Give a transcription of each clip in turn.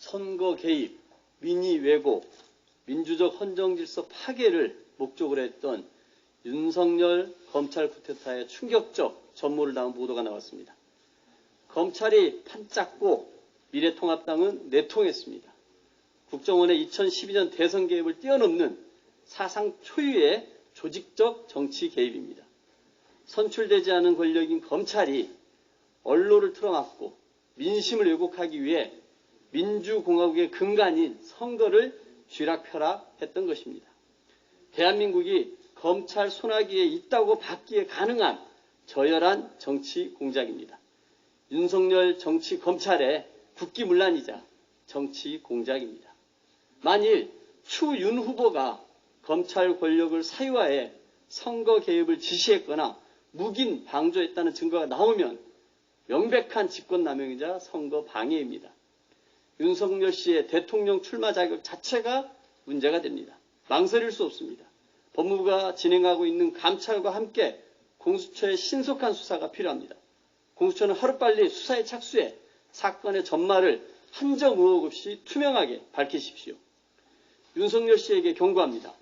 선거 개입, 민의 왜곡, 민주적 헌정질서 파괴를 목적으로 했던 윤석열 검찰 쿠데타의 충격적 전모를 담은 보도가 나왔습니다. 검찰이 판짰고 미래통합당은 내통했습니다. 국정원의 2012년 대선 개입을 뛰어넘는 사상 초유의 조직적 정치 개입입니다. 선출되지 않은 권력인 검찰이 언론을 틀어막고 민심을 왜곡하기 위해 민주공화국의 근간인 선거를 쥐락펴락했던 것입니다. 대한민국이 검찰 손아귀에 있다고 받기에 가능한 저열한 정치 공작입니다. 윤석열 정치 검찰의 국기문란이자 정치 공작입니다. 만일 추윤 후보가 검찰 권력을 사유화해 선거 개입을 지시했거나 묵인 방조했다는 증거가 나오면 명백한 직권남용이자 선거 방해입니다. 윤석열 씨의 대통령 출마 자격 자체가 문제가 됩니다. 망설일 수 없습니다. 법무부가 진행하고 있는 감찰과 함께 공수처의 신속한 수사가 필요합니다. 공수처는 하루빨리 수사에 착수해 사건의 전말을 한 점 의혹 없이 투명하게 밝히십시오. 윤석열 씨에게 경고합니다.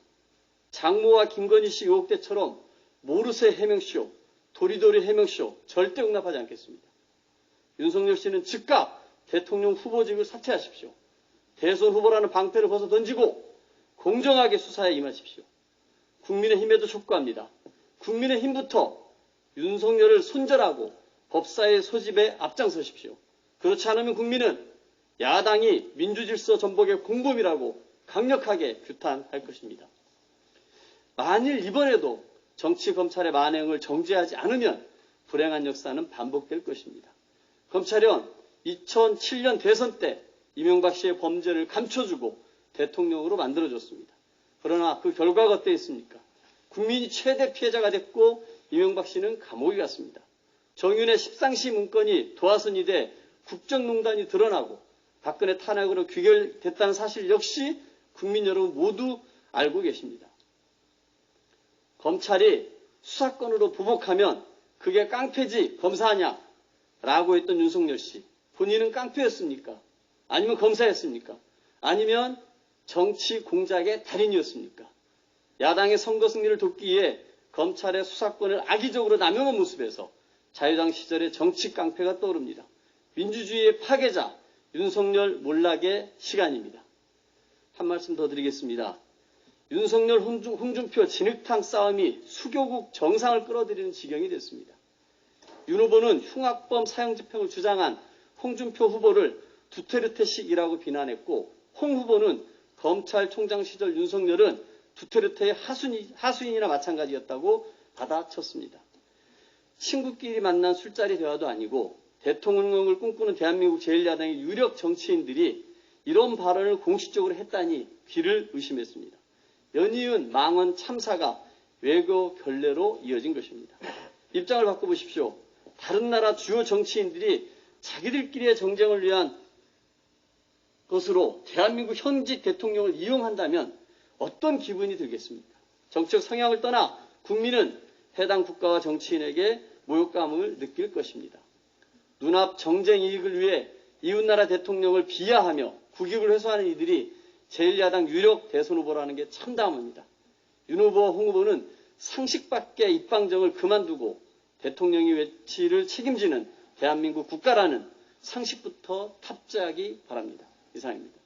장모와 김건희 씨 의혹 때처럼 모르쇠 해명쇼, 도리도리 해명쇼 절대 용납하지 않겠습니다. 윤석열 씨는 즉각 대통령 후보직을 사퇴하십시오. 대선 후보라는 방패를 벗어던지고 공정하게 수사에 임하십시오. 국민의힘에도 촉구합니다. 국민의힘부터 윤석열을 손절하고 법사의 소집에 앞장서십시오. 그렇지 않으면 국민은 야당이 민주질서 전복의 공범이라고 강력하게 규탄할 것입니다. 만일 이번에도 정치검찰의 만행을 정지하지 않으면 불행한 역사는 반복될 것입니다. 검찰은 2007년 대선 때 이명박 씨의 범죄를 감춰주고 대통령으로 만들어줬습니다. 그러나 그 결과가 어땠습니까? 국민이 최대 피해자가 됐고 이명박 씨는 감옥에 갔습니다. 정윤의 십상시 문건이 도화선이 돼 국정농단이 드러나고 박근혜 탄핵으로 귀결됐다는 사실 역시 국민 여러분 모두 알고 계십니다. 검찰이 수사권으로 보복하면 그게 깡패지 검사냐 라고 했던 윤석열 씨. 본인은 깡패였습니까? 아니면 검사였습니까? 아니면 정치 공작의 달인이었습니까? 야당의 선거 승리를 돕기 위해 검찰의 수사권을 악의적으로 남용한 모습에서 자유당 시절의 정치 깡패가 떠오릅니다. 민주주의의 파괴자 윤석열 몰락의 시간입니다. 한 말씀 더 드리겠습니다. 윤석열 홍준표 진흙탕 싸움이 수교국 정상을 끌어들이는 지경이 됐습니다. 윤 후보는 흉악범 사형집행을 주장한 홍준표 후보를 두테르테식이라고 비난했고 홍 후보는 검찰총장 시절 윤석열은 두테르테의 하수인이나 마찬가지였다고 받아쳤습니다. 친구끼리 만난 술자리 대화도 아니고 대통령을 꿈꾸는 대한민국 제1야당의 유력 정치인들이 이런 발언을 공식적으로 했다니 귀를 의심했습니다. 연이은 망언 참사가 외교 결례로 이어진 것입니다. 입장을 바꿔보십시오. 다른 나라 주요 정치인들이 자기들끼리의 정쟁을 위한 것으로 대한민국 현직 대통령을 이용한다면 어떤 기분이 들겠습니까? 정치적 성향을 떠나 국민은 해당 국가와 정치인에게 모욕감을 느낄 것입니다. 눈앞 정쟁 이익을 위해 이웃나라 대통령을 비하하며 국익을 훼손하는 이들이 제1야당 유력 대선 후보라는 게 참담합니다. 윤 후보와 홍 후보는 상식 밖의 입방정을 그만두고 대통령의 외치를 책임지는 대한민국 국가라는 상식부터 탑재하기 바랍니다. 이상입니다.